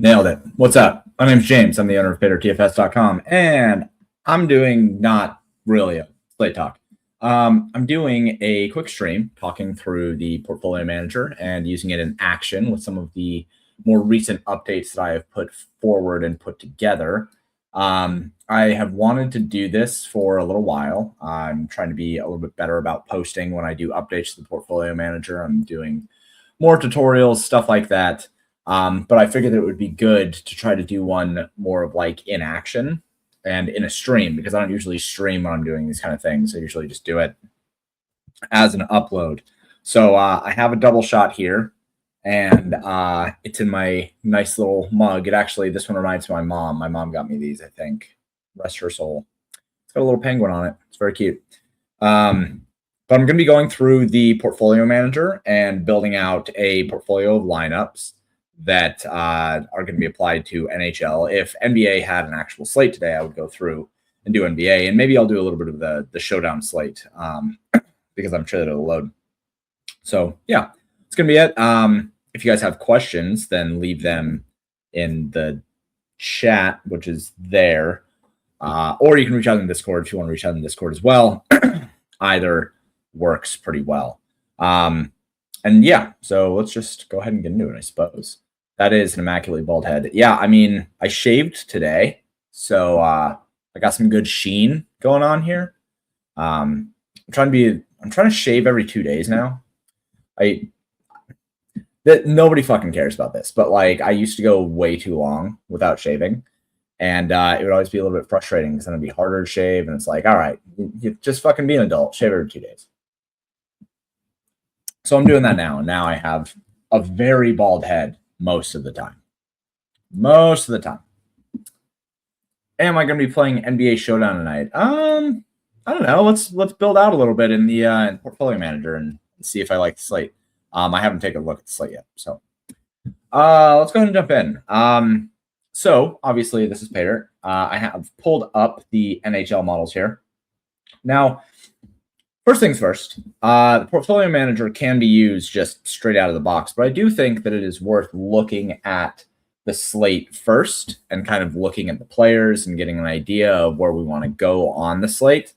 Nailed it. What's up? My name's James. I'm the owner of PaydirtTFS.com, and I'm doing not really a slate talk. I'm doing a quick stream talking through the portfolio manager and using it in action with some of the more recent updates that I have put forward and put together. I have wanted to do this for a little while. I'm trying to be a little bit better about posting when I do updates to the portfolio manager. I'm doing more tutorials, stuff like that. But I figured that it would be good to try to do one more of like in action and in a stream, because I don't usually stream when I'm doing these kind of things. I usually just do it as an upload. So I have a double shot here, and it's in my nice little mug. This one reminds me of my mom. My mom got me these, I think. Rest her soul. It's got a little penguin on it. It's very cute. But I'm going to be going through the portfolio manager and building out a portfolio of lineups that are going to be applied to NHL. If NBA had an actual slate today, I would go through and do NBA, and maybe I'll do a little bit of the showdown slate because I'm sure that it'll load. So yeah, it's going to be it. If you guys have questions, then leave them in the chat, which is there. Or you can reach out in Discord if you want to reach out in Discord as well. Either works pretty well. And yeah, so let's just go ahead and get into it, I suppose. That is an immaculately bald head. Yeah, I mean, I shaved today, so I got some good sheen going on here. I'm trying to shave every 2 days now. Nobody fucking cares about this, but like I used to go way too long without shaving, and it would always be a little bit frustrating because then it'd be harder to shave, and it's like, all right, you just fucking be an adult, shave every 2 days. So I'm doing that now, and now I have a very bald head most of the time. Most of the time. Am I going to be playing NBA Showdown tonight? I don't know. Let's build out a little bit in the portfolio manager and see if I like the slate. I haven't taken a look at the slate yet, so let's go ahead and jump in. So obviously this is Paydirt. I have pulled up the NHL models here. Now, first things first, the portfolio manager can be used just straight out of the box, but I do think that it is worth looking at the slate first and kind of looking at the players and getting an idea of where we want to go on the slate.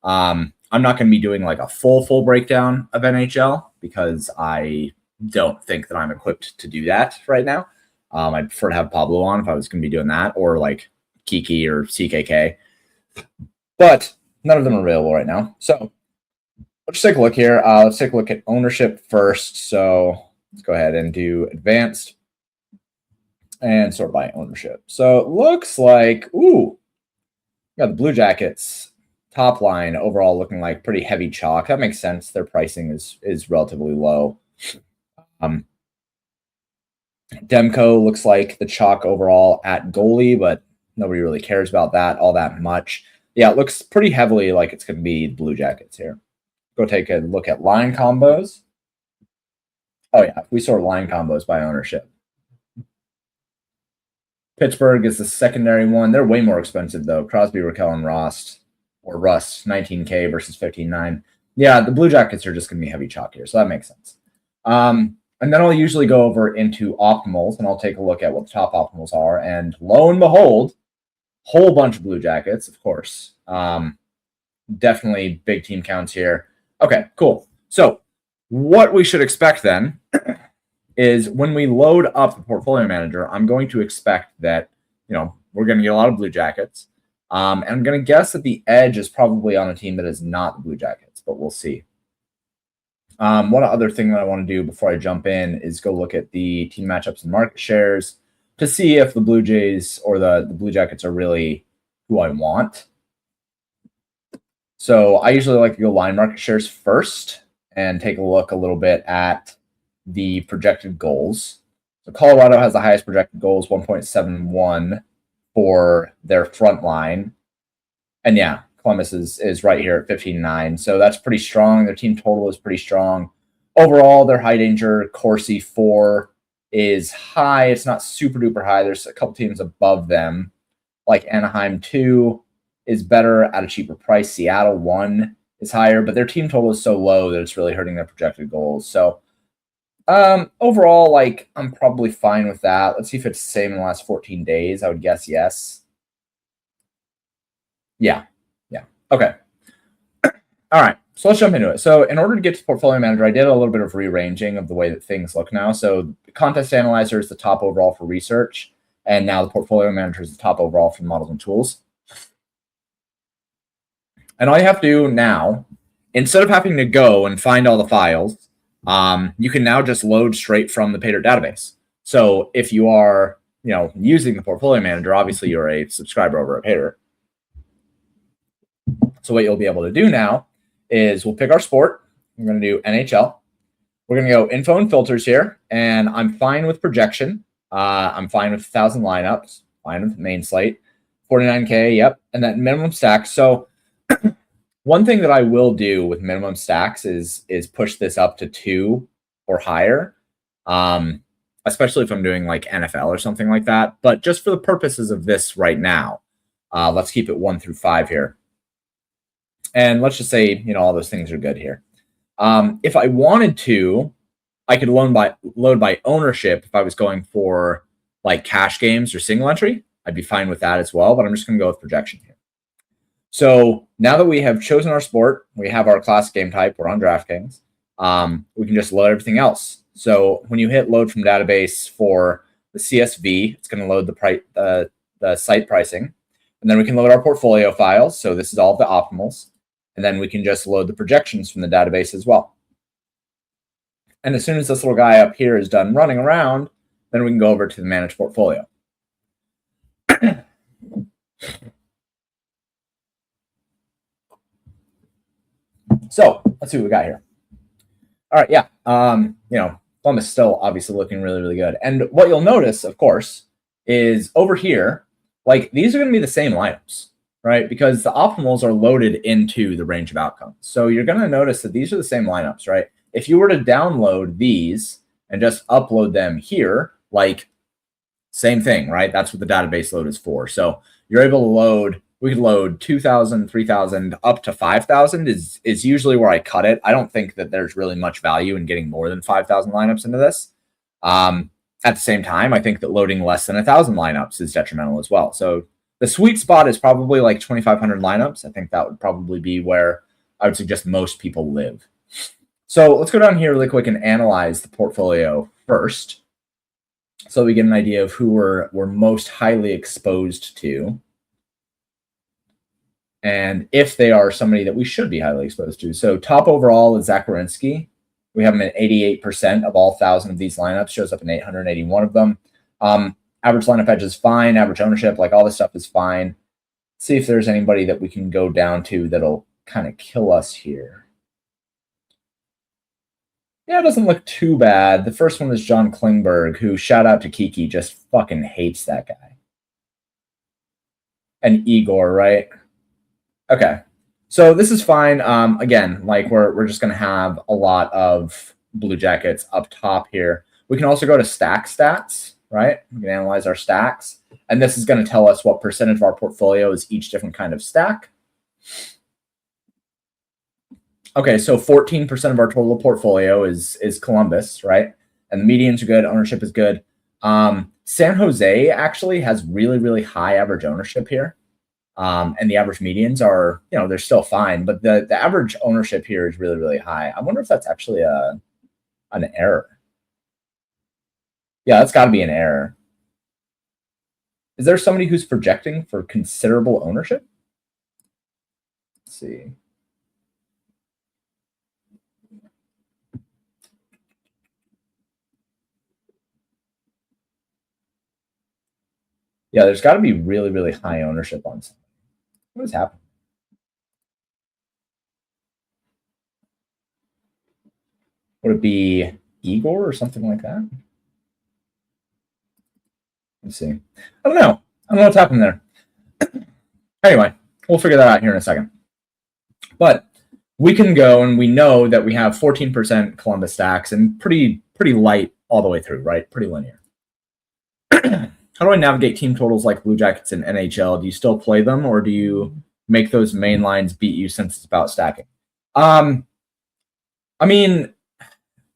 I'm not going to be doing like a full breakdown of NHL because I don't think that I'm equipped to do that right now. I'd prefer to have Pablo on if I was going to be doing that, or like Kiki or CKK, but none of them are available right now. So let's take a look here. Let's take a look at ownership first. So let's go ahead and do advanced and sort by ownership. So it looks like, ooh, got the Blue Jackets top line overall looking like pretty heavy chalk. That makes sense. Their pricing is relatively low. Demko looks like the chalk overall at goalie, but nobody really cares about that all that much. Yeah, it looks pretty heavily like it's going to be the Blue Jackets here. Go take a look at line combos. Oh yeah, we sort line combos by ownership. Pittsburgh is the secondary one. They're way more expensive though. Crosby, Raquel, and Rust, 19K versus 15.9. Yeah, the Blue Jackets are just going to be heavy chalk here, so that makes sense. And then I'll usually go over into optimals, and I'll take a look at what the top optimals are. And lo and behold, whole bunch of Blue Jackets, of course. Definitely big team counts here. Okay, cool. So what we should expect then is when we load up the portfolio manager, I'm going to expect that, we're going to get a lot of Blue Jackets. And I'm going to guess that the edge is probably on a team that is not the Blue Jackets, but we'll see. One other thing that I want to do before I jump in is go look at the team matchups and market shares to see if the Blue Jays or the Blue Jackets are really who I want. So I usually like to go line market shares first and take a look a little bit at the projected goals. So Colorado has the highest projected goals, 1.71 for their front line. And yeah, Columbus is right here at 15.9. So that's pretty strong. Their team total is pretty strong. Overall, their high danger Corsi 4 is high. It's not super duper high. There's a couple teams above them, like Anaheim 2 is better at a cheaper price. Seattle 1 is higher, but their team total is so low that it's really hurting their projected goals. So Overall, like, I'm probably fine with that. Let's see if it's the same in the last 14 days. I would guess yes. Yeah. Okay. All right. So let's jump into it. So in order to get to Portfolio Manager, I did a little bit of rearranging of the way that things look now. So the Contest Analyzer is the top overall for research, and now the Portfolio Manager is the top overall for models and tools. And all you have to do now, instead of having to go and find all the files, you can now just load straight from the Paydirt database. So if you are, using the Portfolio Manager, obviously you're a subscriber over at Paydirt. So what you'll be able to do now is we'll pick our sport. We're going to do NHL. We're going to go info and filters here, and I'm fine with projection. I'm fine with 1,000 lineups, fine with main slate, 49K, yep, and then minimum stacks. So one thing that I will do with minimum stacks is push this up to 2 or higher, especially if I'm doing like NFL or something like that. But just for the purposes of this right now, let's keep it 1 through 5 here. And let's just say, all those things are good here. If I wanted to, I could load by ownership if I was going for like cash games or single entry. I'd be fine with that as well, but I'm just going to go with projection here. So now that we have chosen our sport, we have our classic game type, we're on DraftKings, we can just load everything else. So when you hit load from database for the CSV, it's going to load the site pricing. And then we can load our portfolio files. So this is all of the optimals. And then we can just load the projections from the database as well. And as soon as this little guy up here is done running around, then we can go over to the manage portfolio. So let's see what we got here. All right, yeah. Plum is still obviously looking really, really good. And what you'll notice, of course, is over here, like these are going to be the same lineups, right? Because the optimals are loaded into the range of outcomes. So you're going to notice that these are the same lineups, right? If you were to download these and just upload them here, like same thing, right? That's what the database load is for. So you're able to load, we could load 2,000, 3,000, up to 5,000 is usually where I cut it. I don't think that there's really much value in getting more than 5,000 lineups into this. At the same time, I think that loading less than 1,000 lineups is detrimental as well. So the sweet spot is probably like 2,500 lineups. I think that would probably be where I would suggest most people live. So let's go down here really quick and analyze the portfolio first, so we get an idea of who we're most highly exposed to, and if they are somebody that we should be highly exposed to. So top overall is Zach Werenski. We have him at 88% of all 1,000 of these lineups, shows up in 881 of them. Average lineup edge is fine. Average ownership, like all this stuff is fine. See if there's anybody that we can go down to that'll kind of kill us here. Yeah, it doesn't look too bad. The first one is John Klingberg, who, shout out to Kiki, just fucking hates that guy. And Igor, right? Okay. So this is fine. Again, like we're just going to have a lot of Blue Jackets up top here. We can also go to stack stats, right? We can analyze our stacks. And this is going to tell us what percentage of our portfolio is each different kind of stack. Okay, so 14% of our total portfolio is Columbus, right? And the medians are good. Ownership is good. San Jose actually has really, really high average ownership here. And the average medians are, they're still fine, but the average ownership here is really, really high. I wonder if that's actually an error. Yeah, that's got to be an error. Is there somebody who's projecting for considerable ownership? Let's see. Yeah, there's got to be really, really high ownership on something. What is happening? Would it be Igor or something like that? Let's see. I don't know. I don't know what's happening there. Anyway, we'll figure that out here in a second. But we can go, and we know that we have 14% Columbus stacks and pretty light all the way through, right? Pretty linear. How do I navigate team totals like Blue Jackets and NHL? Do you still play them, or do you make those main lines beat you since it's about stacking? I mean,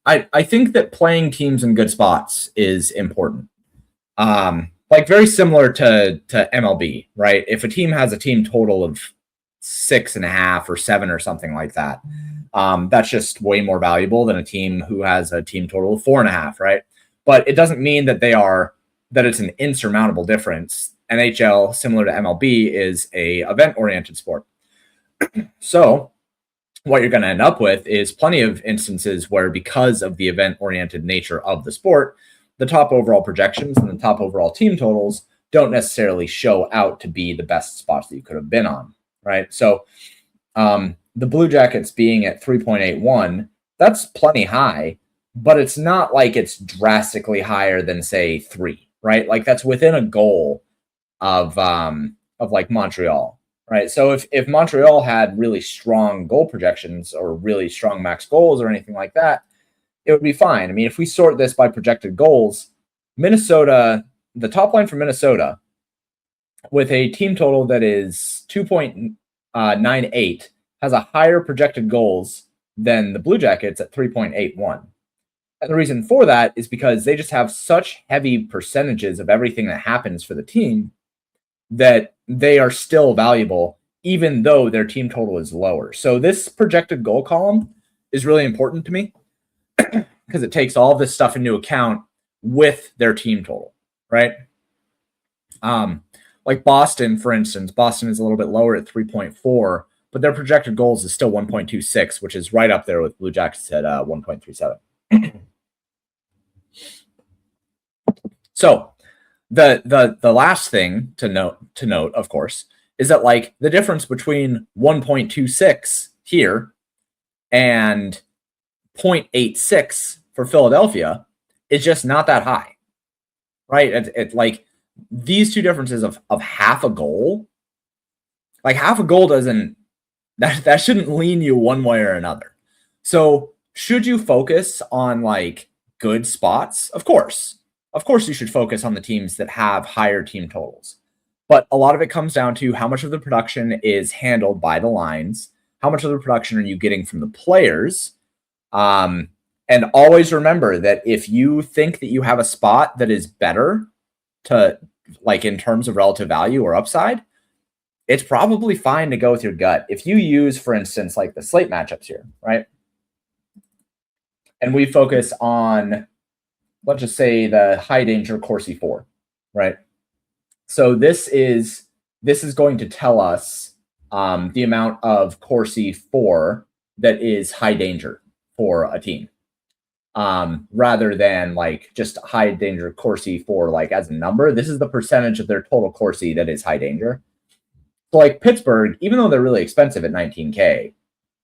I think that playing teams in good spots is important. Like very similar to MLB, right? If a team has a team total of 6.5 or 7 or something like that, that's just way more valuable than a team who has a team total of 4.5, right? But it doesn't mean that that it's an insurmountable difference. NHL, similar to MLB, is a event-oriented sport. So what you're going to end up with is plenty of instances where, because of the event-oriented nature of the sport, the top overall projections and the top overall team totals don't necessarily show out to be the best spots that you could have been on, right? So the Blue Jackets being at 3.81, that's plenty high, but it's not like it's drastically higher than, say, 3, right? Like that's within a goal of like Montreal, right? So if Montreal had really strong goal projections or really strong max goals or anything like that, it would be fine. I mean, if we sort this by projected goals, Minnesota, the top line for Minnesota, with a team total that is 2.98, has a higher projected goals than the Blue Jackets at 3.81. And the reason for that is because they just have such heavy percentages of everything that happens for the team that they are still valuable, even though their team total is lower. So this projected goal column is really important to me because it takes all this stuff into account with their team total, right? Like Boston, for instance, Boston is a little bit lower at 3.4, but their projected goals is still 1.26, which is right up there with Blue Jackets at 1.37. So the last thing to note, of course, is that like the difference between 1.26 here and 0.86 for Philadelphia is just not that high, right? It's like these two differences of half a goal, like half a goal doesn't, that shouldn't lean you one way or another. So should you focus on like good spots? Of course you should focus on the teams that have higher team totals. But a lot of it comes down to how much of the production is handled by the lines, how much of the production are you getting from the players. And always remember that if you think that you have a spot that is better to like in terms of relative value or upside, it's probably fine to go with your gut. If you use, for instance, like the slate matchups here, right? And we focus on, let's just say, the high danger Corsi 4, right? So this is going to tell us the amount of Corsi 4 that is high danger for a team, rather than like just high danger Corsi 4 like as a number. This is the percentage of their total Corsi that is high danger. So like Pittsburgh, even though they're really expensive at 19K,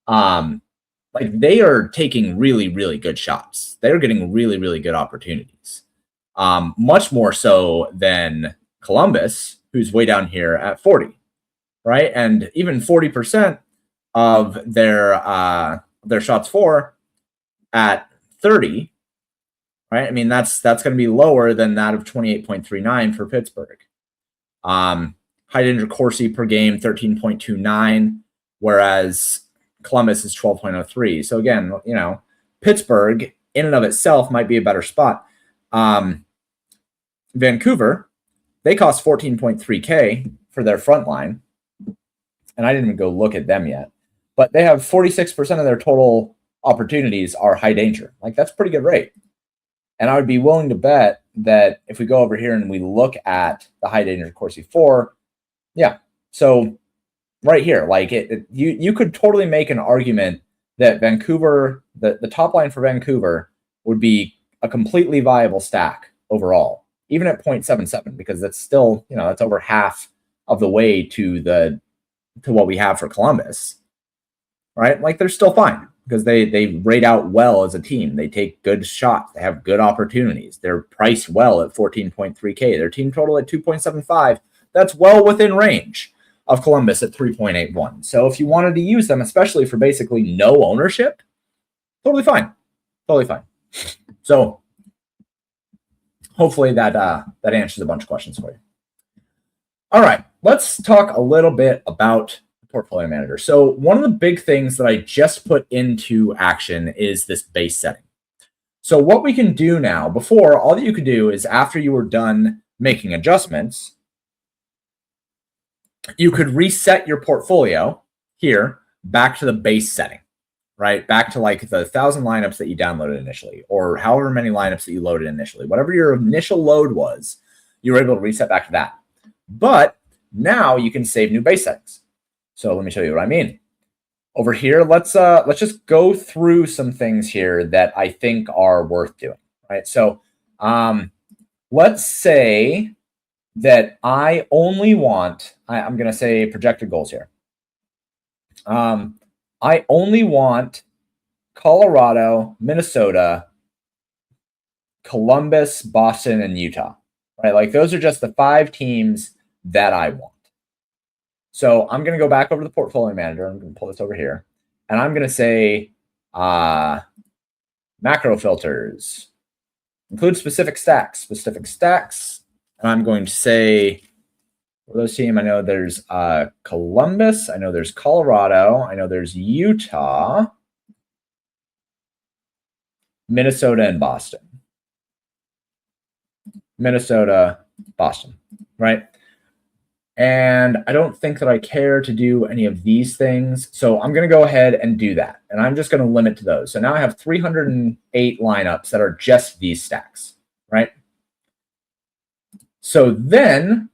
like they are taking really, really good shots. They're getting really, really good opportunities. Much more so than Columbus, who's way down here at 40, right? And even 40% of their shots for at 30, right? I mean, that's going to be lower than that of 28.39 for Pittsburgh. High danger Corsi per game, 13.29, whereas Columbus is 12.03. So again, you know, Pittsburgh in and of itself might be a better spot. Vancouver, they cost 14.3K for their front line. And I didn't even go look at them yet. But they have 46% of their total opportunities are high danger. Like that's a pretty good rate. And I would be willing to bet that if we go over here and we look at the high danger Corsi 4, yeah. So right here, like you could totally make an argument that Vancouver, the top line for Vancouver would be a completely viable stack overall, even at 0.77, because that's still, you know, that's over half of the way to what we have for Columbus, right? Like they're still fine because they rate out well as a team. They take good shots. They have good opportunities. They're priced well at 14.3K. Their team total at 2.75. That's well within range of Columbus at 3.81. So if you wanted to use them, especially for basically no ownership, totally fine. Totally fine. So hopefully that answers a bunch of questions for you. All right, let's talk a little bit about the portfolio manager. So one of the big things that I just put into action is this base setting. So what we can do now, before, all that you could do is after you were done making adjustments, you could reset your portfolio here back to the base setting, right? Back to like the 1,000 lineups that you downloaded initially, or however many lineups that you loaded initially. Whatever your initial load was, you were able to reset back to that. But now you can save new base settings. So let me show you what I mean. Over here, let's just go through some things here that I think are worth doing, right? So let's say that I only want, I'm going to say projected goals here. I only want Colorado, Minnesota, Columbus, Boston, and Utah, right? Like those are just the 5 teams that I want. So I'm going to go back over to the portfolio manager. I'm going to pull this over here. And I'm going to say macro filters. Include specific stacks. And I'm going to say, for those teams, I know there's Columbus. I know there's Colorado. I know there's Utah, Minnesota, and Boston. Minnesota, Boston, right? And I don't think that I care to do any of these things. So I'm going to go ahead and do that. And I'm just going to limit to those. So now I have 308 lineups that are just these stacks, right? So then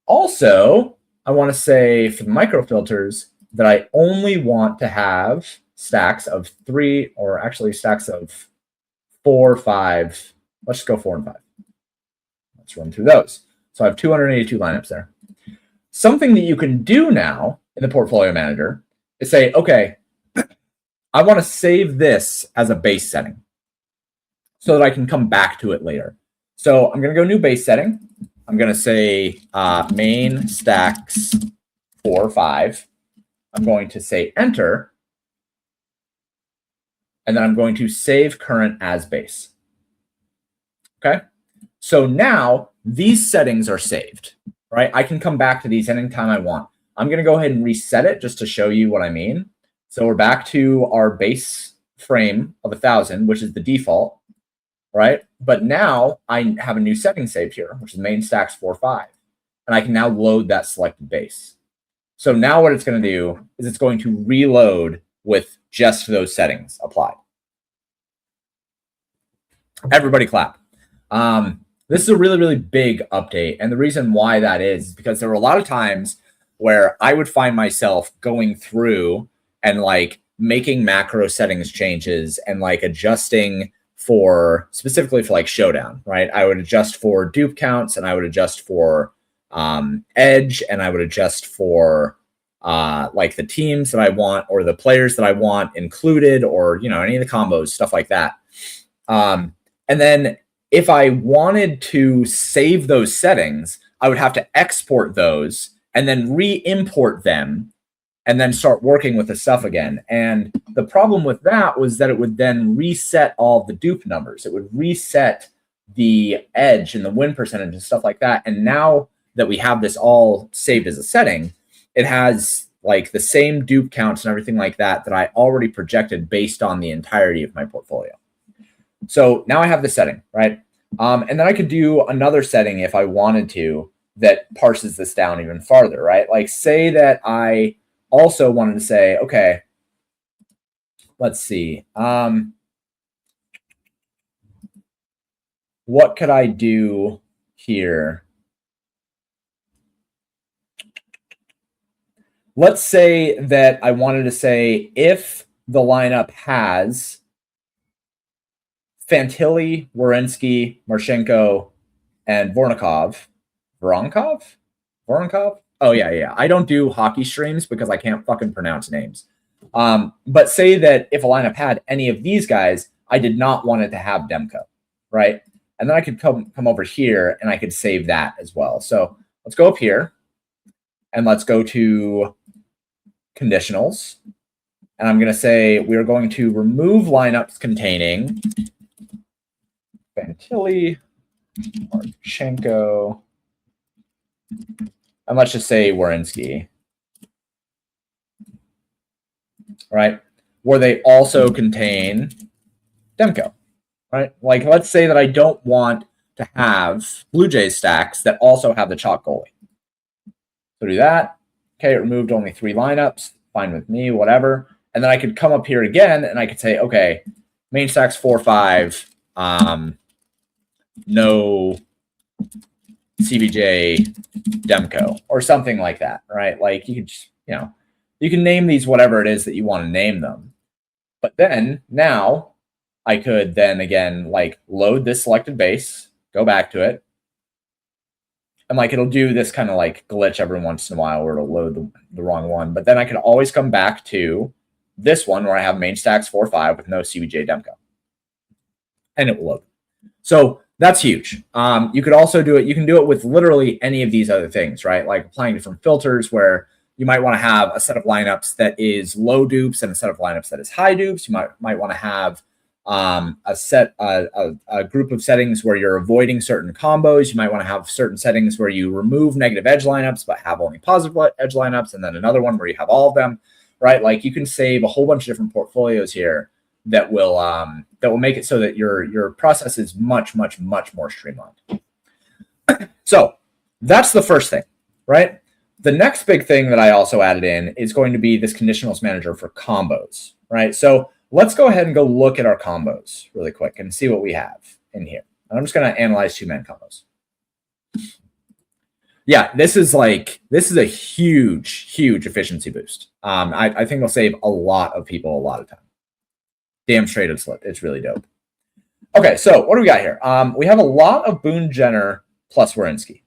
also I want to say for the micro filters that I only want to have stacks of 3, or actually stacks of 4, 5. Let's just go 4 and 5. Let's run through those. So I have 282 lineups there. Something that you can do now in the portfolio manager is say, okay, I want to save this as a base setting so that I can come back to it later. So I'm going to go new base setting. I'm going to say main stacks 4, 5. I'm going to say enter. And then I'm going to save current as base. Okay. So now these settings are saved. Right, I can come back to these anytime I want. I'm going to go ahead and reset it just to show you what I mean. So we're back to our base frame of 1,000, which is the default, right? But now I have a new setting saved here, which is main stacks 4, 5. And I can now load that selected base. So now what it's going to do is it's going to reload with just those settings applied. Everybody clap. This is a really, really big update. And the reason why that is because there were a lot of times where I would find myself going through and like making macro settings changes and like adjusting for specifically for like Showdown, right? I would adjust for dupe counts and I would adjust for edge and I would adjust for like the teams that I want or the players that I want included or, you know, any of the combos, stuff like that. And then if I wanted to save those settings, I would have to export those and then re-import them and then start working with the stuff again. And the problem with that was that it would then reset all the dupe numbers. It would reset the edge and the win percentage and stuff like that. And now that we have this all saved as a setting, it has like the same dupe counts and everything like that that I already projected based on the entirety of my portfolio. So now I have the setting, right? And then I could do another setting if I wanted to that parses this down even farther, right? Like say that I also wanted to say, okay, let's see. What could I do here? Let's say that I wanted to say if the lineup has Fantilli, Werenski, Marchenko, and Voronkov. Oh, yeah. I don't do hockey streams because I can't fucking pronounce names. But say that if a lineup had any of these guys, I did not want it to have Demko, right? And then I could come over here and I could save that as well. So let's go up here and let's go to conditionals. And I'm going to say we are going to remove lineups containing Fantilli, Marchenko, and let's just say Werenski, right? Where they also contain Demko. right? Like, let's say that I don't want to have Blue Jays stacks that also have the chalk goalie. So do that. Okay, it removed only 3 lineups. Fine with me, whatever. And then I could come up here again and I could say, okay, main stacks 4-5, no CBJ Demko or something like that, right? Like you could just, you can name these whatever it is that you want to name them. But then now I could then again like load this selected base, go back to it, and like it'll do this kind of like glitch every once in a while where it'll load the wrong one. But then I can always come back to this one where I have main stacks 4-5 with no CBJ Demko. And it will load. So that's huge. You could also do it. You can do it with literally any of these other things, right? Like applying different filters where you might want to have a set of lineups that is low dupes and a set of lineups that is high dupes. You might want to have a group of settings where you're avoiding certain combos. You might want to have certain settings where you remove negative edge lineups but have only positive edge lineups, and then another one where you have all of them, right? Like you can save a whole bunch of different portfolios here that will make it so that your process is much more streamlined. So that's the first thing, right? The next big thing that I also added in is going to be this conditionals manager for combos, right? So let's go ahead and go look at our combos really quick and see what we have in here. And I'm just going to analyze 2-man combos. Yeah, this is a huge efficiency boost. I think it'll save a lot of people a lot of time. Damn straight of slip. It's really dope. Okay, so what do we got here? We have a lot of Boone Jenner plus Werenski.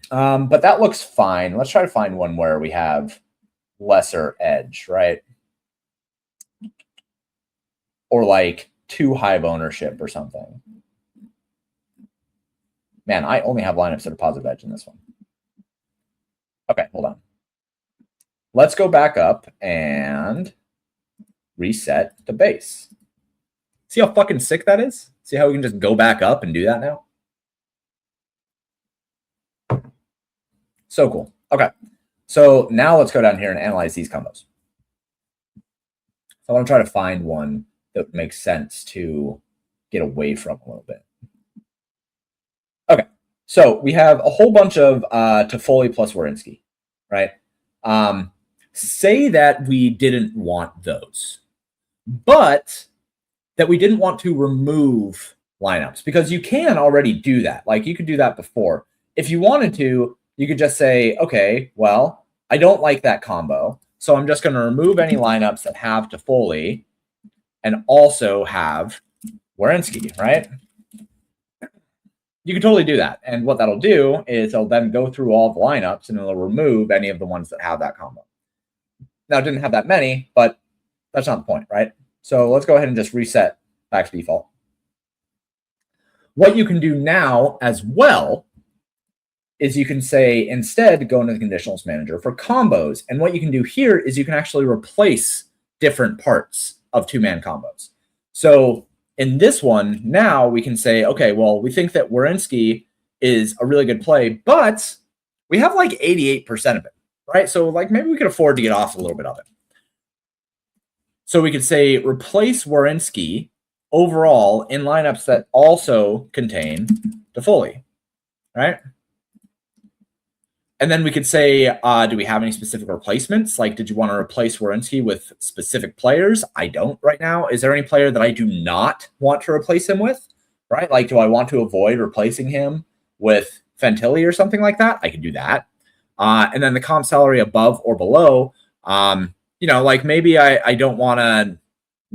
But that looks fine. Let's try to find one where we have lesser edge, right? Or like too high of ownership or something. Man, I only have lineups that are positive edge in this one. Okay, hold on. Let's go back up and reset the base. See how fucking sick that is? See how we can just go back up and do that now? So cool. Okay. So now let's go down here and analyze these combos. So I want to try to find one that makes sense to get away from a little bit. Okay. So we have a whole bunch of Toffoli plus Werenski, right? Say that we didn't want those, but that we didn't want to remove lineups, because you can already do that. Like you could do that before. If you wanted to, you could just say, okay, well, I don't like that combo, so I'm just going to remove any lineups that have Toffoli and also have Werenski, right? You can totally do that. And what that'll do is it'll then go through all the lineups and it'll remove any of the ones that have that combo. Now, it didn't have that many, but that's not the point, right? So let's go ahead and just reset back to default. What you can do now as well is you can say, instead, go into the conditionals manager for combos. And what you can do here is you can actually replace different parts of 2-man combos. So in this one, now we can say, okay, well, we think that Werenski is a really good play, but we have like 88% of it, right? So like maybe we could afford to get off a little bit of it. So we could say replace Werenski overall in lineups that also contain Toffoli, right? And then we could say, do we have any specific replacements? Like, did you want to replace Werenski with specific players? I don't right now. Is there any player that I do not want to replace him with, right? Like, do I want to avoid replacing him with Fantilli or something like that? I can do that. And then the comp salary above or below, like maybe I don't want to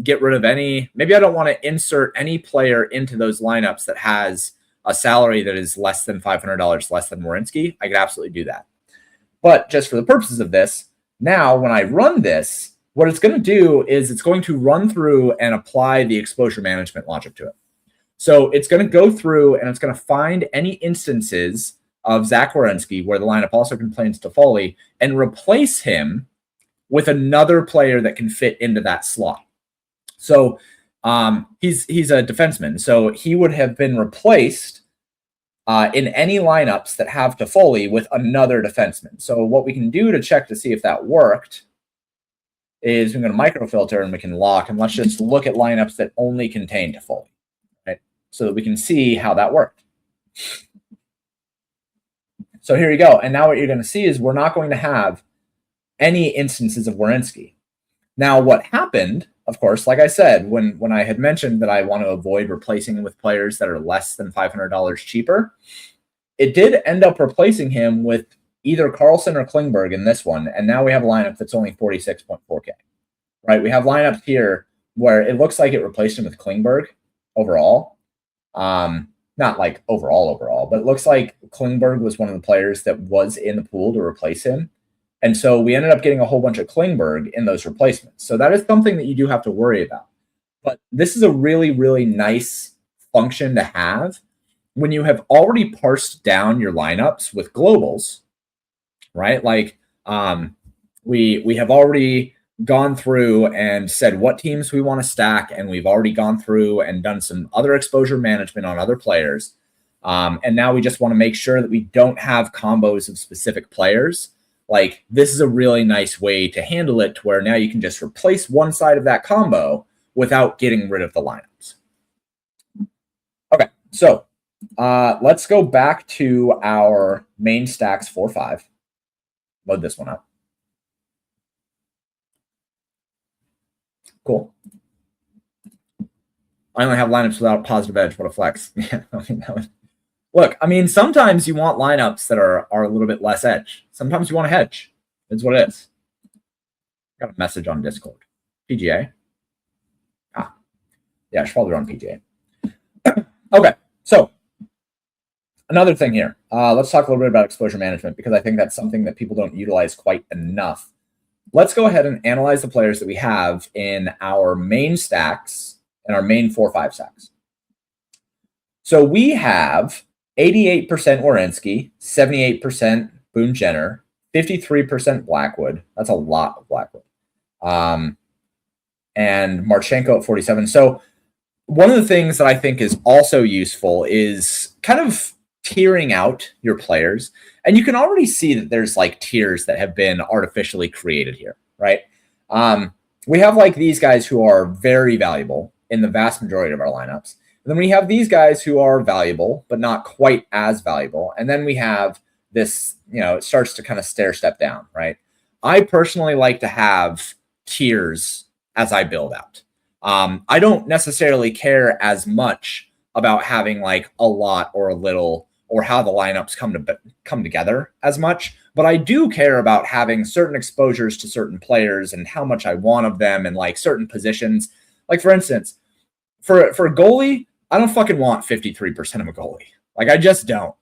get rid of any, maybe I don't want to insert any player into those lineups that has a salary that is less than $500 less than Werenski. I could absolutely do that. But just for the purposes of this, now when I run this, what it's going to do is it's going to run through and apply the exposure management logic to it. So it's going to go through and it's going to find any instances of Zach Werenski where the lineup also contains Toffoli and replace him with another player that can fit into that slot. So he's a defenseman, so he would have been replaced in any lineups that have Toffoli with another defenseman. So what we can do to check to see if that worked is we're going to microfilter and we can lock, and let's just look at lineups that only contain Toffoli. so that we can see how that worked. So here you go. And now what you're going to see is we're not going to have any instances of Werenski. Now, what happened, of course, like I said, when I had mentioned that I want to avoid replacing him with players that are less than $500 cheaper, it did end up replacing him with either Carlson or Klingberg in this one. And now we have a lineup that's only 46.4K, right? We have lineups here where it looks like it replaced him with Klingberg overall. Not like overall, but it looks like Klingberg was one of the players that was in the pool to replace him. And so we ended up getting a whole bunch of Klingberg in those replacements. So that is something that you do have to worry about. But this is a really, really nice function to have when you have already parsed down your lineups with globals, right? Like we have already gone through and said what teams we want to stack, and we've already gone through and done some other exposure management on other players. And now we just want to make sure that we don't have combos of specific players. Like, this is a really nice way to handle it, to where now you can just replace one side of that combo without getting rid of the lineups. Okay, so let's go back to our main stacks 4-5. Load this one up. Cool. I only have lineups without positive edge. What a flex. Yeah, look, I mean, sometimes you want lineups that are a little bit less edge. Sometimes you want to hedge. It's what it is. Got a message on Discord. PGA. Yeah, I should probably run PGA. Okay, so another thing here. Let's talk a little bit about exposure management, because I think that's something that people don't utilize quite enough. Let's go ahead and analyze the players that we have in our main stacks and our main 4-5 stacks. So we have 88% Werenski, 78% Boone Jenner, 53% Blackwood. That's a lot of Blackwood. And Marchenko at 47. So one of the things that I think is also useful is kind of tiering out your players. And you can already see that there's like tiers that have been artificially created here, right? We have like these guys who are very valuable in the vast majority of our lineups. And then we have these guys who are valuable, but not quite as valuable. And then we have this, it starts to kind of stair step down, right? I personally like to have tiers as I build out. I don't necessarily care as much about having like a lot or a little, or how the lineups come together as much, but I do care about having certain exposures to certain players and how much I want of them, and like certain positions. Like, for instance, for a goalie, I don't fucking want 53% of a goalie. Like, I just don't.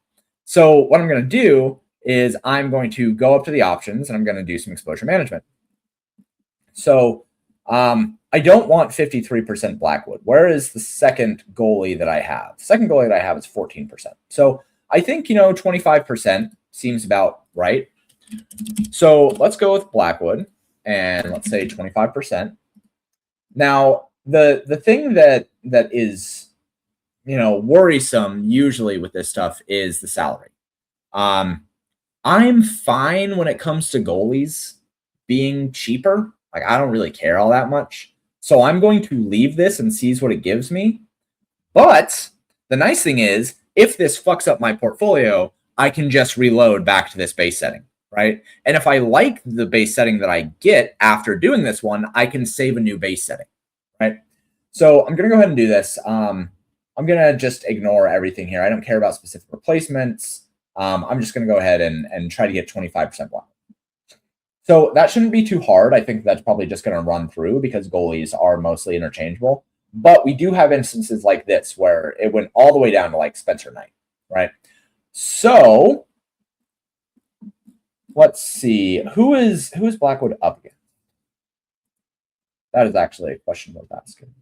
So what I'm going to do is I'm going to go up to the options and I'm going to do some exposure management. So I don't want 53% Blackwood. Where is the second goalie that I have? The second goalie that I have is 14%. So I think, 25% seems about right. So let's go with Blackwood and let's say 25%. Now, the thing that is, worrisome usually with this stuff is the salary. I'm fine when it comes to goalies being cheaper. Like, I don't really care all that much. So I'm going to leave this and seize what it gives me. But the nice thing is, if this fucks up my portfolio, I can just reload back to this base setting, right? And if I like the base setting that I get after doing this one, I can save a new base setting, right? So I'm going to go ahead and do this. I'm going to just ignore everything here. I don't care about specific replacements. I'm just going to go ahead and try to get 25% block. So that shouldn't be too hard. I think that's probably just going to run through because goalies are mostly interchangeable. But we do have instances like this where it went all the way down to like Spencer Knight, right? So let's see. Who is Blackwood up against? That is actually a question worth asking.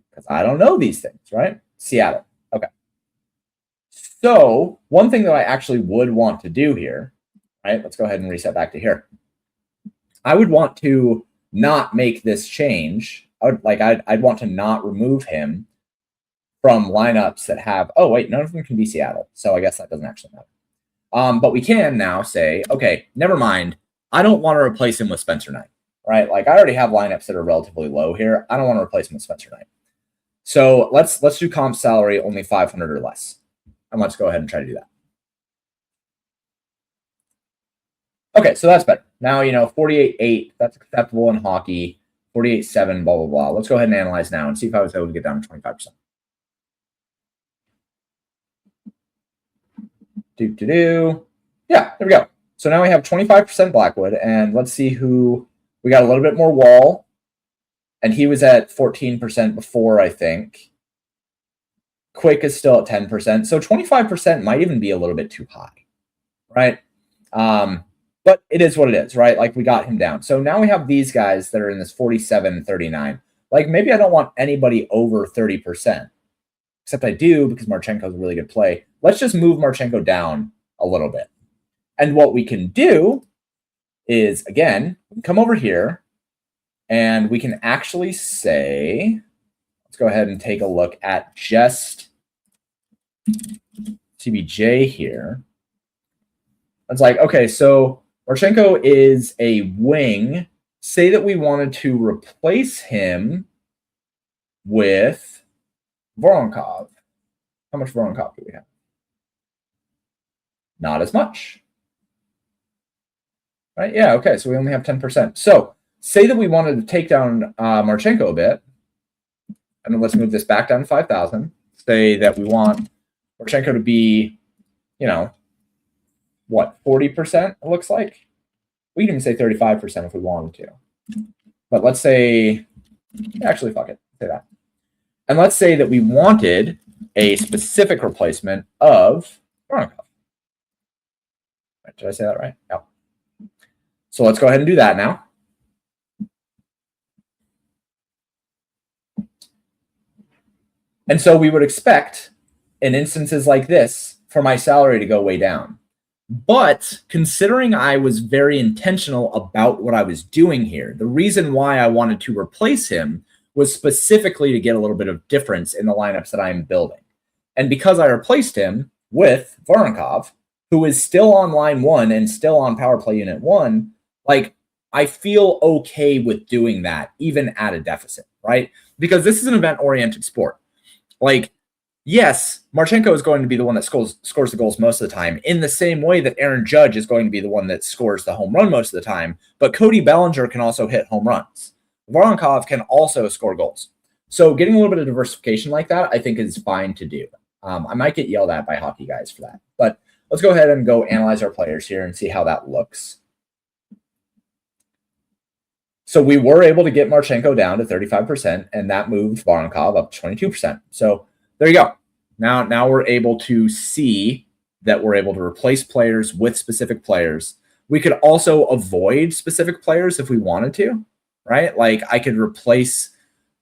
Because I don't know these things, right? Seattle. Okay. So one thing that I actually would want to do here, right? Let's go ahead and reset back to here. I would want to not make this change. I'd want to not remove him from lineups that have, oh wait, none of them can be Seattle. So I guess that doesn't actually matter. But we can now say, okay, never mind. I don't want to replace him with Spencer Knight. right? Like I already have lineups that are relatively low here. I don't want to replace him with Spencer Knight. So let's do comp salary only 500 or less. And let's go ahead and try to do that. Okay, so that's better. Now, 48.8, that's acceptable in hockey. 48.7, blah, blah, blah. Let's go ahead and analyze now and see if I was able to get down to 25%. Yeah, there we go. So now we have 25% Blackwood, and let's see who we got. A little bit more Wall, and he was at 14% before, I think. Quick is still at 10%, so 25% might even be a little bit too high, right? But it is what it is, right? Like we got him down. So now we have these guys that are in this 47-39. Like maybe I don't want anybody over 30%, except I do because Marchenko is a really good play. Let's just move Marchenko down a little bit. And what we can do is, again, we can come over here and we can actually say, let's go ahead and take a look at just CBJ here. It's like, okay, so Marchenko is a wing. Say that we wanted to replace him with Voronkov. How much Voronkov do we have? Not as much. Right? Yeah, okay, so we only have 10%. So say that we wanted to take down Marchenko a bit, and then let's move this back down to 5,000. Say that we want Marchenko to be, what, 40%, it looks like? We can even say 35% if we wanted to. But let's say, actually, fuck it, say that. And let's say that we wanted a specific replacement of Voronkov. Did I say that right? Yeah. So let's go ahead and do that now. And so we would expect in instances like this for my salary to go way down. But considering I was very intentional about what I was doing here, the reason why I wanted to replace him was specifically to get a little bit of difference in the lineups that I'm building. And because I replaced him with Voronkov, who is still on line 1 and still on power play unit 1, like I feel okay with doing that even at a deficit, right? Because this is an event-oriented sport. Like, yes, Marchenko is going to be the one that scores the goals most of the time, in the same way that Aaron Judge is going to be the one that scores the home run most of the time, but Cody Bellinger can also hit home runs. Voronkov can also score goals. So getting a little bit of diversification like that, I think, is fine to do. I might get yelled at by hockey guys for that, but let's go ahead and go analyze our players here and see how that looks. So we were able to get Marchenko down to 35%, and that moved Voronkov up to 22%. So there you go. Now we're able to see that we're able to replace players with specific players. We could also avoid specific players if we wanted to, right? Like I could replace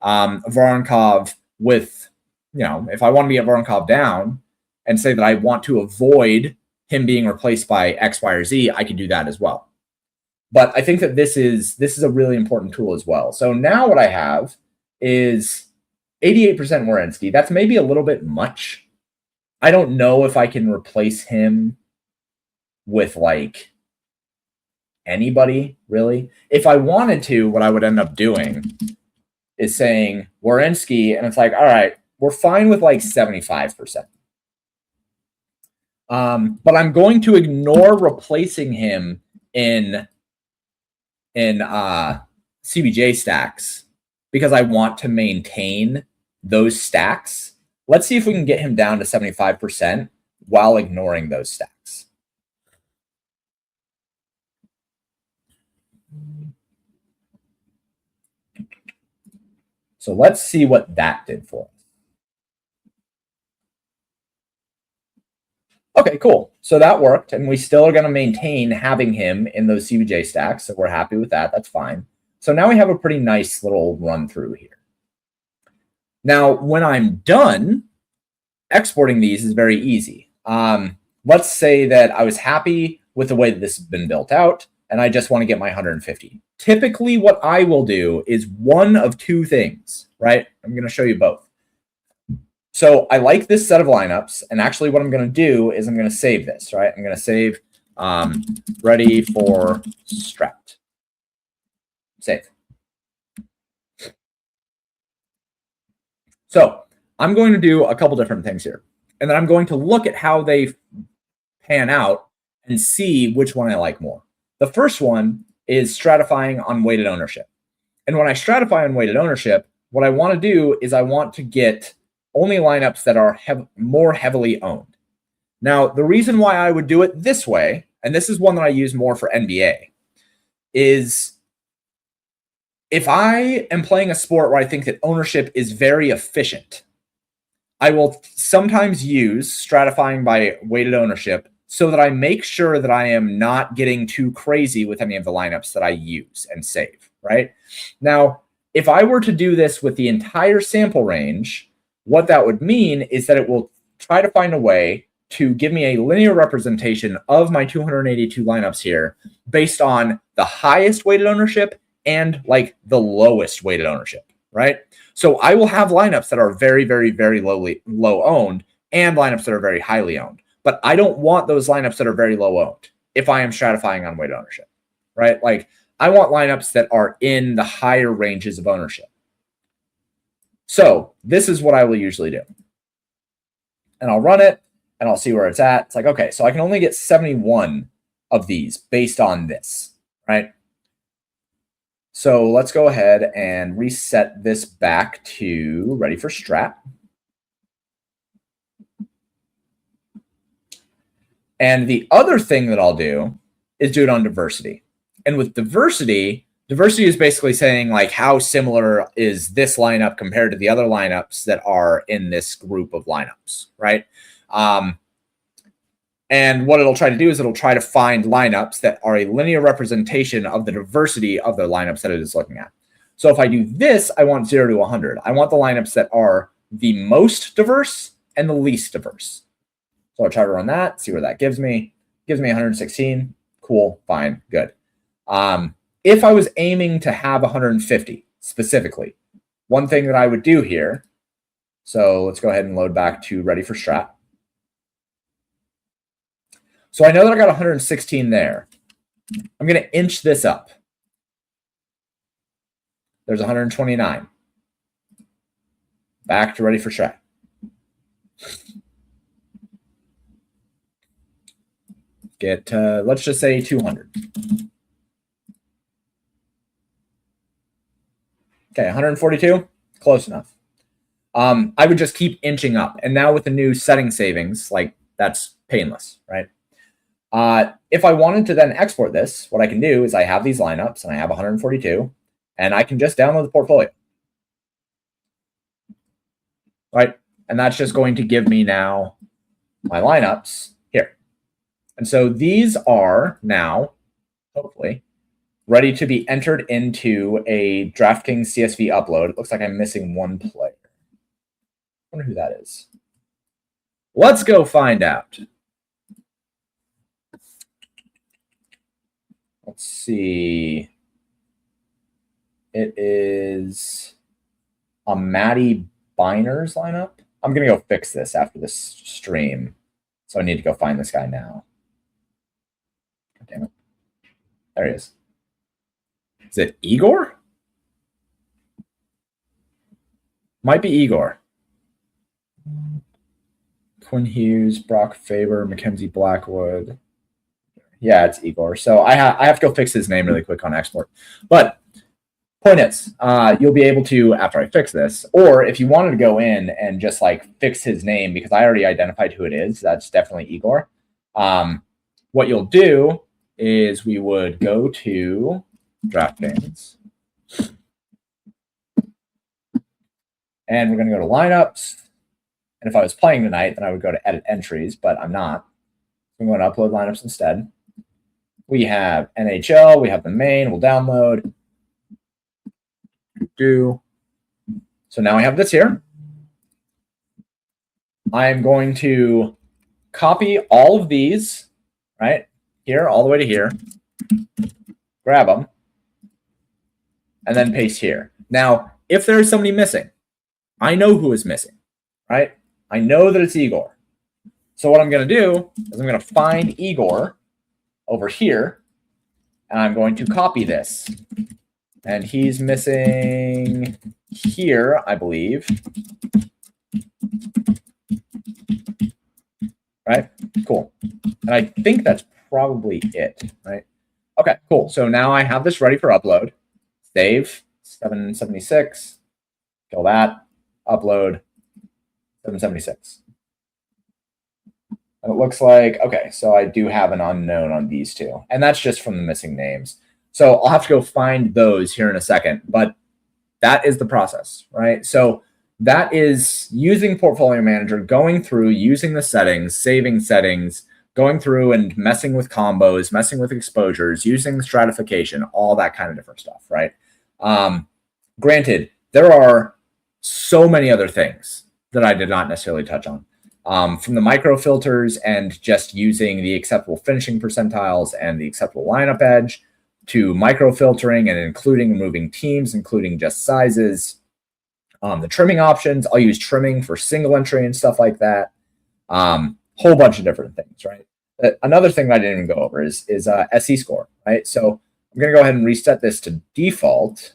Voronkov with, if I want to get Voronkov down and say that I want to avoid him being replaced by X, Y, or Z, I could do that as well. But I think that this is a really important tool as well. So now what I have is 88% Werenski. That's maybe a little bit much. I don't know if I can replace him with like anybody, really. If I wanted to, what I would end up doing is saying Werenski, and it's like, all right, we're fine with like 75%. But I'm going to ignore replacing him in CBJ stacks because I want to maintain those stacks. Let's see if we can get him down to 75% while ignoring those stacks. So let's see what that did for us. Okay, cool. So that worked, and we still are going to maintain having him in those CBJ stacks, so we're happy with that. That's fine. So now we have a pretty nice little run through here. Now, when I'm done, exporting these is very easy. Let's say that I was happy with the way that this has been built out, and I just want to get my 150. Typically, what I will do is one of two things, right? I'm going to show you both. So I like this set of lineups, and actually what I'm going to do is I'm going to save this, right? I'm going to save ready for strat. save. So I'm going to do a couple different things here. And then I'm going to look at how they pan out and see which one I like more. The first one is stratifying on weighted ownership. And when I stratify on weighted ownership, what I want to do is I want to get only lineups that are more heavily owned. Now, the reason why I would do it this way, and this is one that I use more for NBA, is if I am playing a sport where I think that ownership is very efficient, I will sometimes use stratifying by weighted ownership so that I make sure that I am not getting too crazy with any of the lineups that I use and save, right? Now, if I were to do this with the entire sample range, what that would mean is that it will try to find a way to give me a linear representation of my 282 lineups here based on the highest weighted ownership and like the lowest weighted ownership, right? So I will have lineups that are very, very, very low owned and lineups that are very highly owned. But I don't want those lineups that are very low owned if I am stratifying on weighted ownership, right? Like I want lineups that are in the higher ranges of ownership. So this is what I will usually do. And I'll run it and I'll see where it's at. It's like, okay, so I can only get 71 of these based on this, right? So let's go ahead and reset this back to ready for strat. And the other thing that I'll do is do it on diversity. And with diversity is basically saying like how similar is this lineup compared to the other lineups that are in this group of lineups, right? And what it'll try to do is it'll try to find lineups that are a linear representation of the diversity of the lineups that it is looking at. So if I do this, I want 0 to 100. I want the lineups that are the most diverse and the least diverse. So I'll try to run that, see where that gives me. Gives me 116. Cool, fine, good. If I was aiming to have 150 specifically, one thing that I would do here, so let's go ahead and load back to ready for strat. So I know that I got 116 there. I'm going to inch this up. There's 129. Back to ready for strat. Get, let's just say 200. Okay, 142, close enough. I would just keep inching up. And now with the new setting savings, like that's painless, right? If I wanted to then export this, what I can do is I have these lineups and I have 142 and I can just download the portfolio, right? And that's just going to give me now my lineups here. And so these are now, hopefully, ready to be entered into a DraftKings CSV upload. It looks like I'm missing one player. I wonder who that is. Let's go find out. Let's see. It is a Matty Biner's lineup. I'm going to go fix this after this stream. So I need to go find this guy now. God damn it. There he is. Is it Igor? Might be Igor. Quinn Hughes, Brock Faber, Mackenzie Blackwood. Yeah, it's Igor. So I have to go fix his name really quick on export. But point is, you'll be able to, after I fix this, or if you wanted to go in and just like fix his name, because I already identified who it is, that's definitely Igor. What you'll do is we would go to DraftKings. And we're going to go to lineups. And if I was playing tonight, then I would go to edit entries, but I'm not. I'm going to upload lineups instead. We have NHL. We have the main. We'll download. So now I have this here. I'm going to copy all of these, right, here all the way to here. Grab them. And then paste here. Now, if there is somebody missing, I know who is missing, right? I know that it's Igor. So what I'm going to do is I'm going to find Igor over here, and I'm going to copy this. And he's missing here, I believe. Right? Cool. And I think that's probably it, right? Okay, cool. So now I have this ready for upload. Save, 776. Kill that. Upload, 776. And it looks like, okay, so I do have an unknown on these two. And that's just from the missing names. So I'll have to go find those here in a second. But that is the process, right? So that is using Portfolio Manager, going through, using the settings, saving settings, going through and messing with combos, messing with exposures, using the stratification, all that kind of different stuff, right? Granted, there are so many other things that I did not necessarily touch on. From the micro filters and just using the acceptable finishing percentiles and the acceptable lineup edge, to micro filtering and including and moving teams, including just sizes. The trimming options, I'll use trimming for single entry and stuff like that. Whole bunch of different things, right? Another thing that I didn't even go over is SE score, right? So I'm going to go ahead and reset this to default.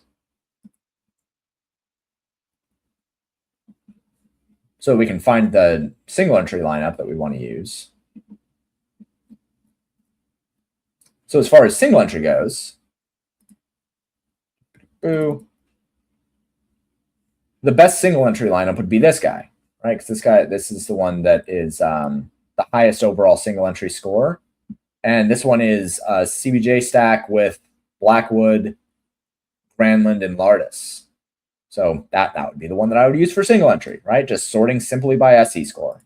So we can find the single entry lineup that we want to use. So as far as single entry goes, the best single entry lineup would be this guy, right? Because this is the one that is the highest overall single entry score. And this one is a CBJ stack with Blackwood, Granlund, and Lardis. So that would be the one that I would use for single entry, right? Just sorting simply by SE score.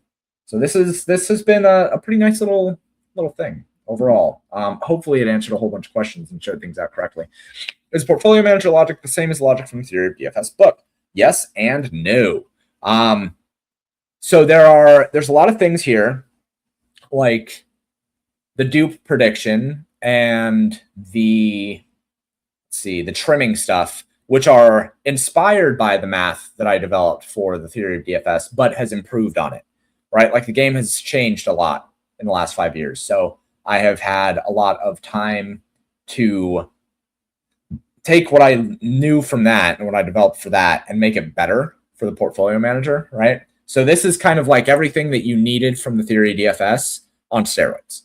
So this has been a pretty nice little thing overall. Hopefully it answered a whole bunch of questions and showed things out correctly. Is Portfolio Manager logic the same as logic from the Theory of DFS book? Yes and no. So there's a lot of things here, like the dupe prediction and the trimming stuff, which are inspired by the math that I developed for the Theory of DFS, but has improved on it, right? Like the game has changed a lot in the last 5 years. So I have had a lot of time to take what I knew from that and what I developed for that and make it better for the Portfolio Manager, right? So this is kind of like everything that you needed from the Theory of DFS on steroids.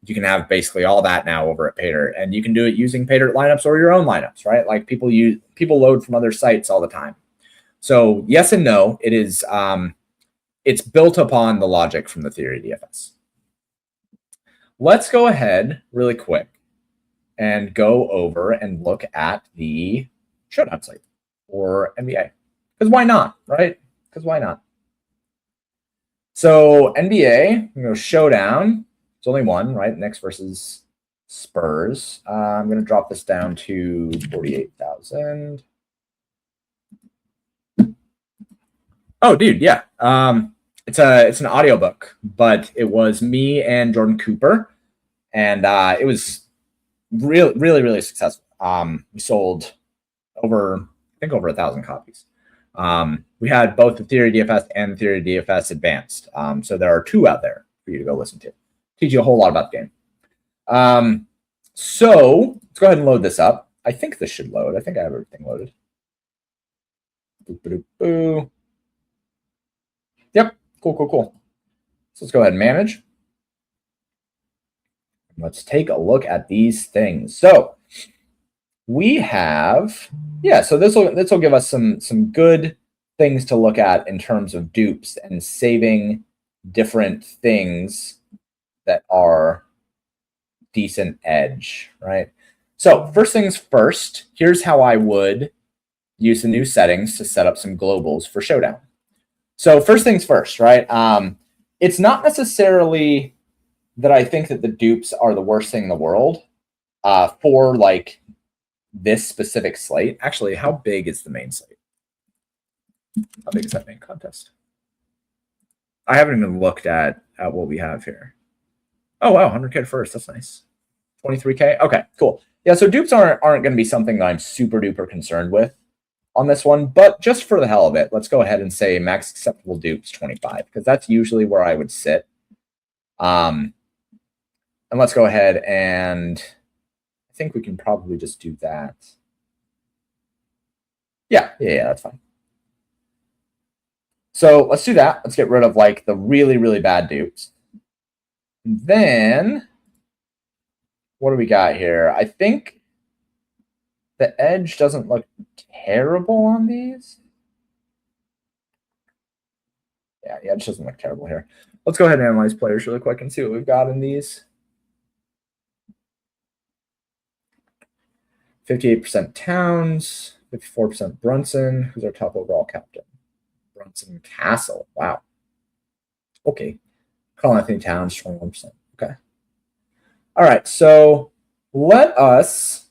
You can have basically all that now over at Paydirt, and you can do it using Paydirt lineups or your own lineups, right? Like people load from other sites all the time. So yes and no, it is. It's built upon the logic from the Theory of DFS. Let's go ahead really quick and go over and look at the showdown slate for NBA. Because why not, right? Because why not? So NBA, showdown. It's only one, right? Knicks versus Spurs. I'm going to drop this down to 48,000. Oh, dude, yeah. It's an audiobook, but it was me and Jordan Cooper, and it was really, really, really successful. We sold over 1,000 copies. We had both the Theory DFS and the Theory DFS Advanced. So there are two out there for you to go listen to. Teach you a whole lot about the game. So let's go ahead and load this up. I think this should load. I think I have everything loaded. Boop. Yep. Cool. So let's go ahead and manage. Let's take a look at these things. So we have, so this will give us some good things to look at in terms of dupes and saving different things that are decent edge, right? So first things first, here's how I would use the new settings to set up some globals for Showdown. So first things first, right? It's not necessarily that I think that the dupes are the worst thing in the world for like this specific slate. Actually, how big is the main slate? How big is that main contest? I haven't even looked at what we have here. Oh, wow, 100K first. That's nice. 23K. Okay, cool. Yeah, so dupes aren't going to be something that I'm super duper concerned with on this one, but just for the hell of it, let's go ahead and say max acceptable dupes 25, because that's usually where I would sit. And let's go ahead and I think we can probably just do that. Yeah, that's fine. So let's do that. Let's get rid of like the really, really bad dupes. And then what do we got here? I think the edge doesn't look terrible on these. Yeah, the edge doesn't look terrible here. Let's go ahead and analyze players really quick and see what we've got in these. 58% Towns, 54% Brunson. Who's our top overall captain? Brunson Castle. Wow. Okay. Karl-Anthony Towns, 21%. Okay. All right. So let us,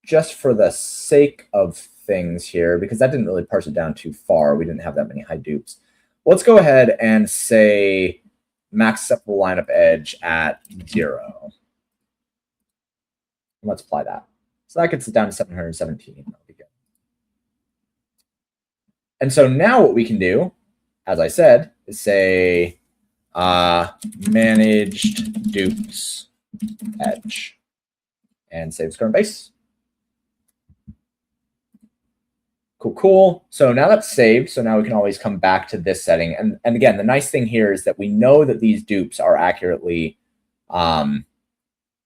just for the sake of things here, because that didn't really parse it down too far. We didn't have that many high dupes. Let's go ahead and say max acceptable lineup edge at 0. Let's apply that. So that gets it down to 717. That'll be good. And so now what we can do, as I said, is say managed dupes edge and save as current base. Cool. So now that's saved. So now we can always come back to this setting. And again, the nice thing here is that we know that these dupes are accurately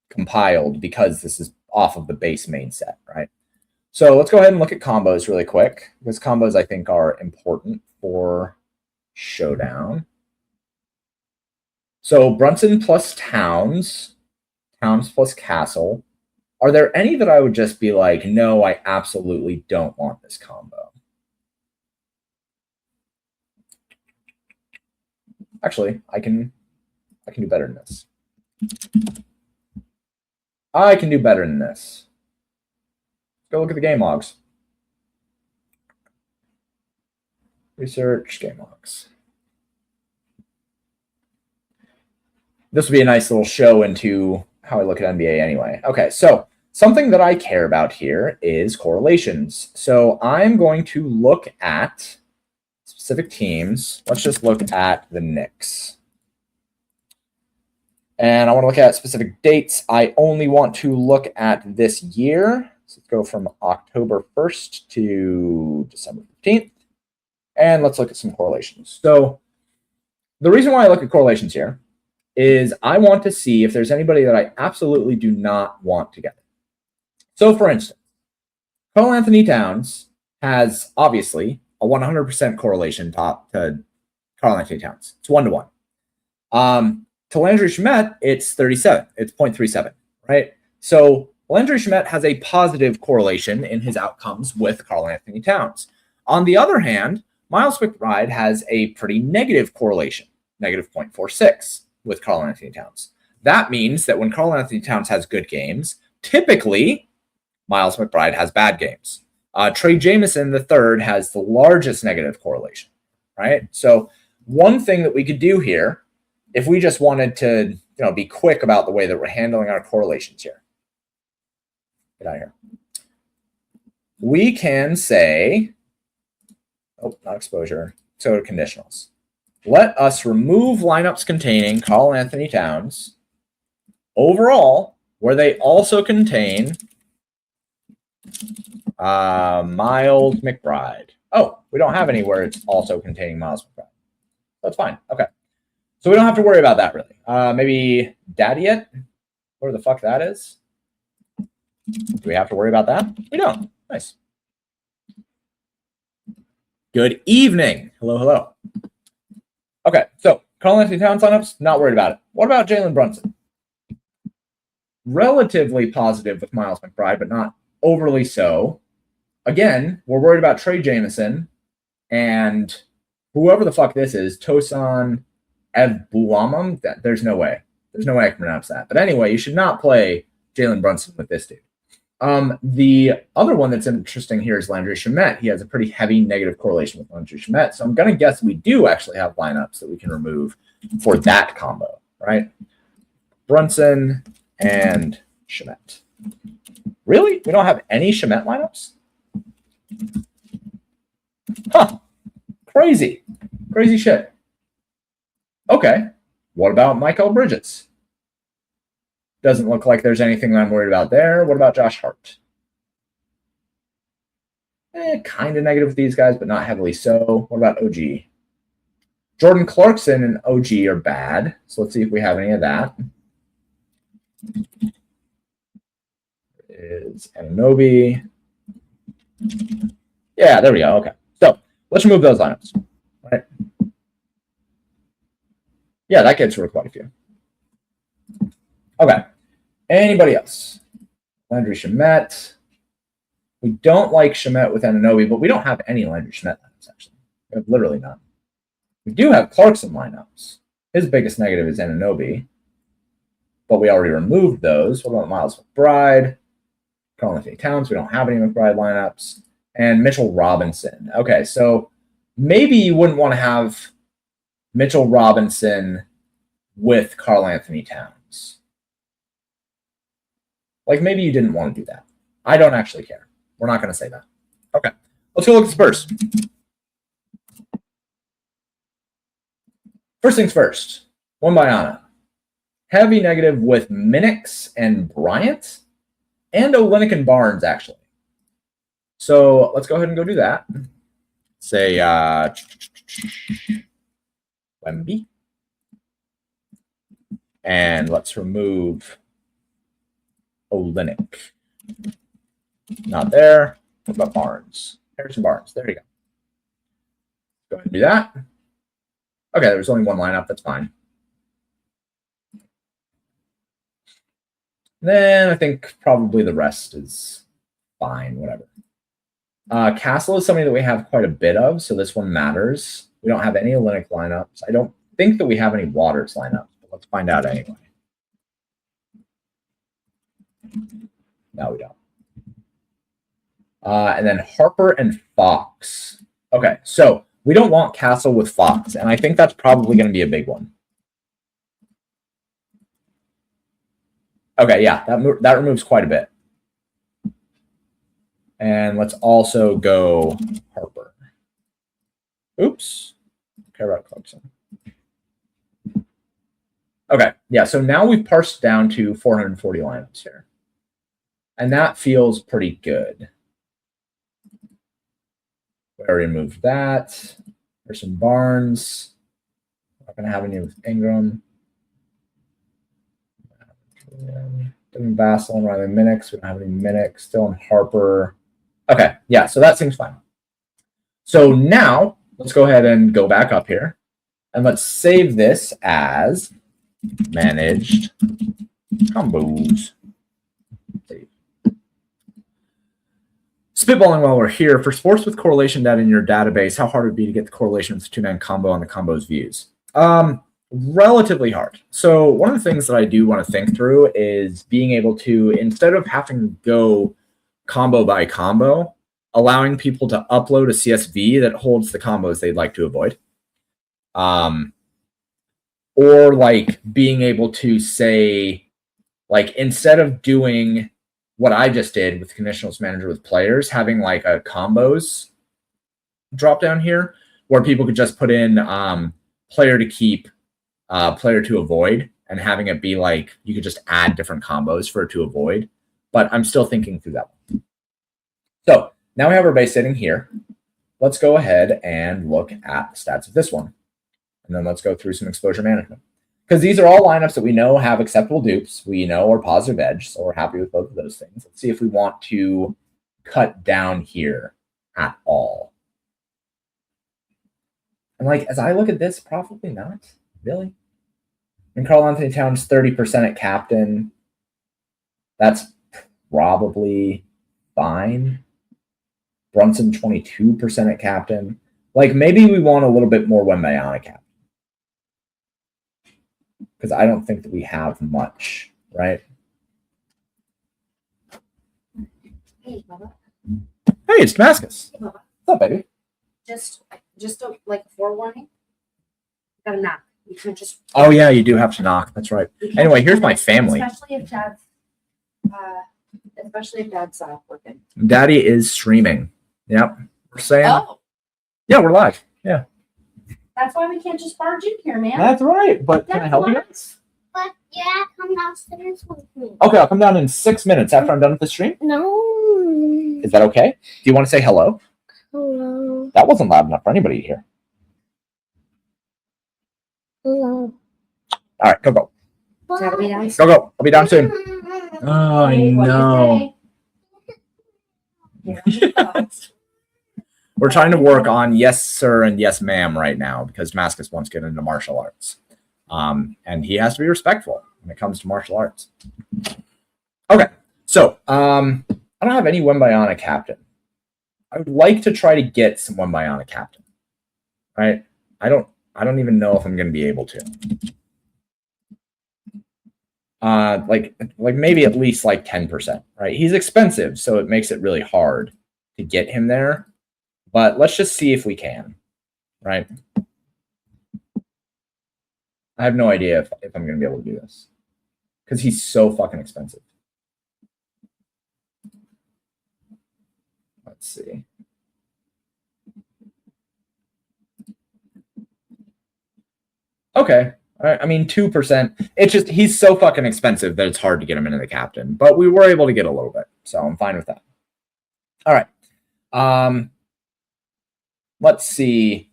compiled because this is off of the base main set, right? So let's go ahead and look at combos really quick, because combos I think are important for Showdown. So Brunson plus Towns, Towns plus Castle. Are there any that I would just be like, no, I absolutely don't want this combo? Actually, I can do better than this. I can do better than this. Go look at the game logs. Research game logs. This would be a nice little show into how I look at NBA anyway. Okay, so something that I care about here is correlations. So I'm going to look at specific teams. Let's just look at the Knicks. And I want to look at specific dates. I only want to look at this year. So let's go from October 1st to December 15th. And let's look at some correlations. So the reason why I look at correlations here is I want to see if there's anybody that I absolutely do not want together. So for instance, Karl-Anthony Towns has obviously a 100% correlation to Karl-Anthony Towns. It's 1-to-1. To Landry Shamet, it's 37. It's 0.37, right? So Landry Shamet has a positive correlation in his outcomes with Karl-Anthony Towns. On the other hand, Miles McBride has a pretty negative correlation, negative 0.46 with Karl-Anthony Towns. That means that when Karl-Anthony Towns has good games, typically Miles McBride has bad games. Trey Jameson III has the largest negative correlation, right? So one thing that we could do here, if we just wanted to, be quick about the way that we're handling our correlations here. Get out of here. We can say, not exposure, so conditionals. Let us remove lineups containing Karl-Anthony Towns overall, where they also contain Miles McBride. Oh, we don't have any where it's also containing Miles McBride. That's fine. Okay. So we don't have to worry about that really. Maybe Daddyet, whatever the fuck that is. Do we have to worry about that? We don't. Nice. Good evening. Hello. Okay, so Karl-Anthony Towns lineups, not worried about it. What about Jalen Brunson? Relatively positive with Miles McBride, but not overly so. Again, we're worried about Trey Jameson and whoever the fuck this is, Tosan Evbulamam. There's no way. There's no way I can pronounce that. But anyway, you should not play Jalen Brunson with this dude. The other one that's interesting here is Landry Shamet. He has a pretty heavy negative correlation with Landry Shamet. So I'm going to guess we do actually have lineups that we can remove for that combo, right? Brunson and Shamet. Really? We don't have any Shamet lineups? Huh. Crazy. Crazy shit. Okay. What about Michael Bridges? Doesn't look like there's anything I'm worried about there. What about Josh Hart? Kind of negative with these guys, but not heavily so. What about OG? Jordan Clarkson and OG are bad. So let's see if we have any of that. Is Anunoby. Yeah, there we go. Okay. So let's remove those lineups. Right. Yeah, that gets rid of quite a few. Okay. Anybody else? Landry Shamet. We don't like Shamet with Anunoby, but we don't have any Landry Shamet lineups, actually. We have literally none. We do have Clarkson lineups. His biggest negative is Anunoby, but we already removed those. What about Miles McBride? Karl-Anthony Towns. We don't have any McBride lineups. And Mitchell Robinson. Okay, so maybe you wouldn't want to have Mitchell Robinson with Karl-Anthony Towns. Like, maybe you didn't want to do that. I don't actually care. We're not going to say that. Okay, let's go look at the Spurs. First things first, Wembanyama. Heavy negative with Minix and Bryant and Olynyk and Barnes, actually. So let's go ahead and go do that. Say Wemby. And let's remove Olynyk. Not there. What about Barnes? Harrison Barnes. There you go. Go ahead and do that. Okay, there's only one lineup. That's fine. Then I think probably the rest is fine, whatever. Castle is somebody that we have quite a bit of, so this one matters. We don't have any Olynyk lineups. I don't think that we have any Waters lineups, but let's find out anyway. No, we don't. And then Harper and Fox. Okay, so we don't want Castle with Fox, and I think that's probably going to be a big one. Okay, yeah, that removes quite a bit. And let's also go Harper. Oops. Care about Clarkson. Okay, yeah, so now we've parsed down to 440 lineups here. And that feels pretty good. We already moved that. There's some Barnes. Not going to have any with Ingram. Devin Vassell and Riley Minix. We don't have any Minix. Still in Harper. Okay, yeah, so that seems fine. So now let's go ahead and go back up here. And let's save this as managed combos. Save. Spitballing while we're here, for sports with correlation data in your database, how hard would it be to get the correlation with the two-man combo on the combos views? Relatively hard. So one of the things that I do want to think through is being able to, instead of having to go combo by combo, allowing people to upload a CSV that holds the combos they'd like to avoid. Or like being able to say, like, instead of doing what I just did with Conditionals Manager with players, having like a combos drop down here where people could just put in player to keep, player to avoid, and having it be like you could just add different combos for it to avoid. But I'm still thinking through that one. So now we have our base sitting here. Let's go ahead and look at the stats of this one. And then let's go through some exposure management. Because these are all lineups that we know have acceptable dupes. We know are positive edge, so we're happy with both of those things. Let's see if we want to cut down here at all. And like, as I look at this, probably not. Really? And Karl-Anthony Towns 30% at captain. That's probably fine. Brunson 22% at captain. Like, maybe we want a little bit more Wembanyama captain. Because I don't think that we have much, right? Hey, Bubba. Hey, it's Damascus. Hey, Bubba. What's up, baby? Just like a forewarning. You gotta knock. You can't just. Oh yeah, you do have to knock. That's right. Anyway, here's my family. Especially if Dad's working. Daddy is streaming. Yep. We're saying. Oh. Yeah, we're live. Yeah. That's why we can't just barge in here, man. That's right. But can I help you guys? But yeah, come downstairs with me. Okay, I'll come down in 6 minutes after I'm done with the stream. No. Is that okay? Do you want to say hello? Hello. That wasn't loud enough for anybody to hear. Hello. All right, go. Gotta be nice. Go. I'll be down soon. Oh, Hey, what do you say? We're trying to work on yes, sir, and yes, ma'am right now because Damascus wants to get into martial arts. And he has to be respectful when it comes to martial arts. Okay, so I don't have any Wembayana captain. I would like to try to get some Wembayana captain. Right? I don't even know if I'm going to be able to. Like maybe at least like 10%. Right? He's expensive, so it makes it really hard to get him there. But let's just see if we can. Right? I have no idea if I'm going to be able to do this because he's so fucking expensive. Let's see. Okay. I mean, 2%. It's just he's so fucking expensive that it's hard to get him into the captain. But we were able to get a little bit, so I'm fine with that. All right. Let's see.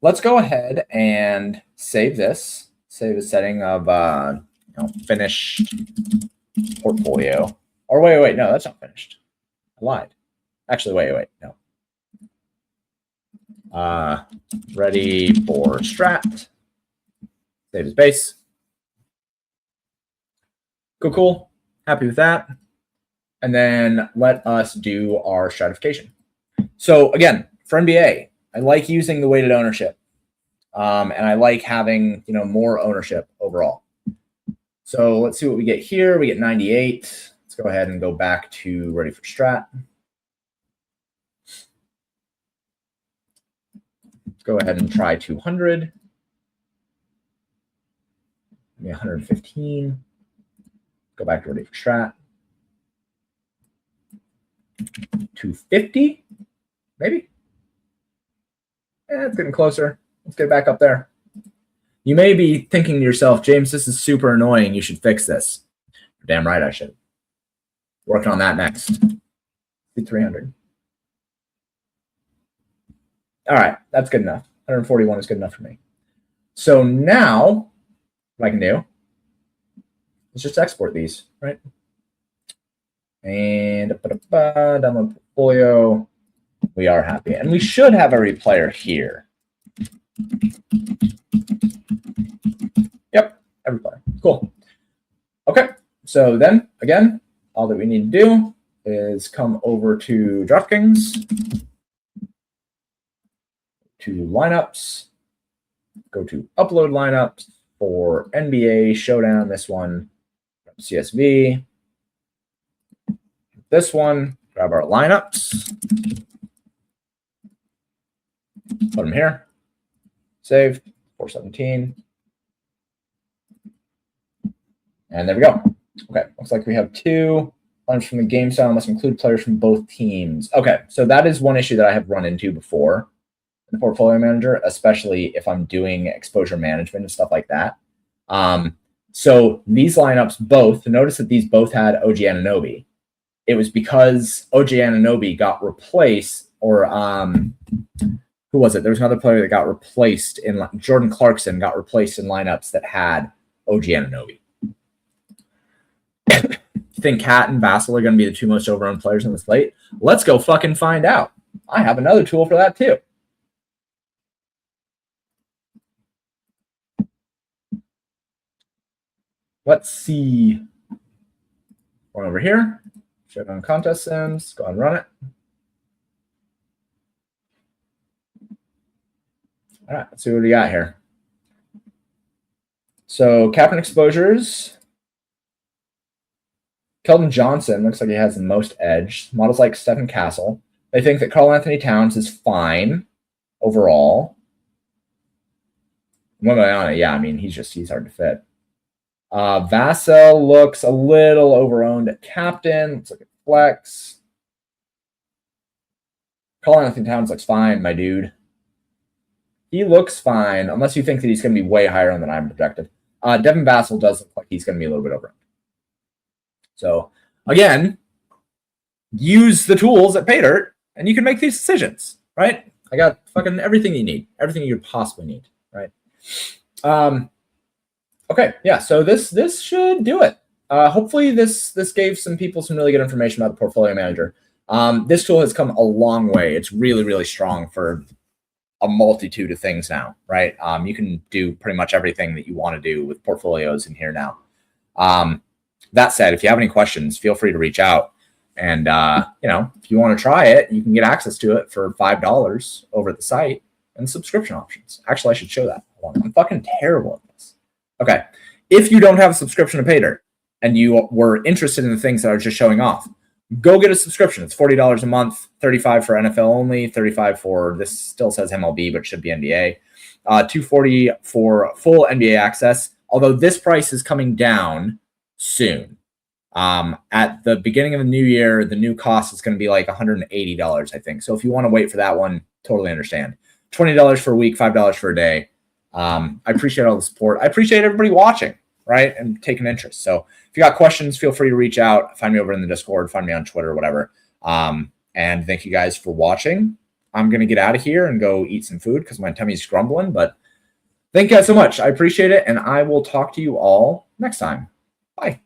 Let's go ahead and save this. Save a setting of finished portfolio. Or wait, no, that's not finished. I lied. Actually, wait, no. Ready for strat. Save as base. Cool. Happy with that. And then let us do our stratification. So again, for NBA, I like using the weighted ownership. And I like having, more ownership overall. So let's see what we get here. We get 98. Let's go ahead and go back to ready for strat. Let's go ahead and try 200. 115. Go back to ready for strat. 250, maybe. Yeah, it's getting closer. Let's get back up there. You may be thinking to yourself, James, this is super annoying. You should fix this. You're damn right I should. Working on that next. 300. All right, that's good enough. 141 is good enough for me. So now, what I can do is just export these, right? And download portfolio. We are happy. And we should have every player here. Yep, every player. Cool. Okay, so then, again, all that we need to do is come over to DraftKings, to lineups, go to upload lineups for NBA Showdown, this one, CSV. This one, grab our lineups, put them here, save, 417. And there we go. Okay, looks like we have two. Lines from the game style must include players from both teams. Okay, so that is one issue that I have run into before in the portfolio manager, especially if I'm doing exposure management and stuff like that. So these lineups both, notice that these both had OG Anunoby. It was because OG Anunoby got replaced, or who was it? There was another player that got replaced in Jordan Clarkson got replaced in lineups that had OG Anunoby. You think Cat and Vassell are going to be the two most overowned players in the slate? Let's go fucking find out. I have another tool for that too. Let's see. One over here. Check on contest sims. Go ahead and run it. All right, let's see what we got here. So captain exposures. Keldon Johnson looks like he has the most edge. Models like Stephen Castle. They think that Karl Anthony Towns is fine overall. Wembayana, yeah, I mean, he's hard to fit. Vassell looks a little overowned at captain. Let's look at flex. Karl Anthony Towns looks fine, my dude. He looks fine, unless you think that he's going to be way higher than I'm projected. Devin Vassell does look like he's going to be a little bit overowned. So, again, use the tools at Paydirt, and you can make these decisions, right? I got fucking everything you need, everything you could possibly need, right? Okay, yeah. So this should do it. Hopefully this gave some people some really good information about the portfolio manager. This tool has come a long way. It's really, really strong for a multitude of things now, right? You can do pretty much everything that you want to do with portfolios in here now. That said, if you have any questions, feel free to reach out. And, if you want to try it, you can get access to it for $5 over at the site and subscription options. Actually, I should show that. I'm fucking terrible at this. Okay. If you don't have a subscription to Paydirt and you were interested in the things that I was just showing off, go get a subscription. It's $40 a month, $35 for NFL only, $35 for, this still says MLB, but should be NBA, $240 for full NBA access. Although this price is coming down soon. At the beginning of the new year, the new cost is going to be like $180, I think. So if you want to wait for that one, totally understand. $20 for a week, $5 for a day. I appreciate all the support. I appreciate everybody watching, right, and taking interest. So if you got questions, feel free to reach out. Find me over in the Discord. Find me on Twitter, whatever. And thank you guys for watching. I'm going to get out of here and go eat some food because my tummy's grumbling. But thank you guys so much. I appreciate it, and I will talk to you all next time. Bye.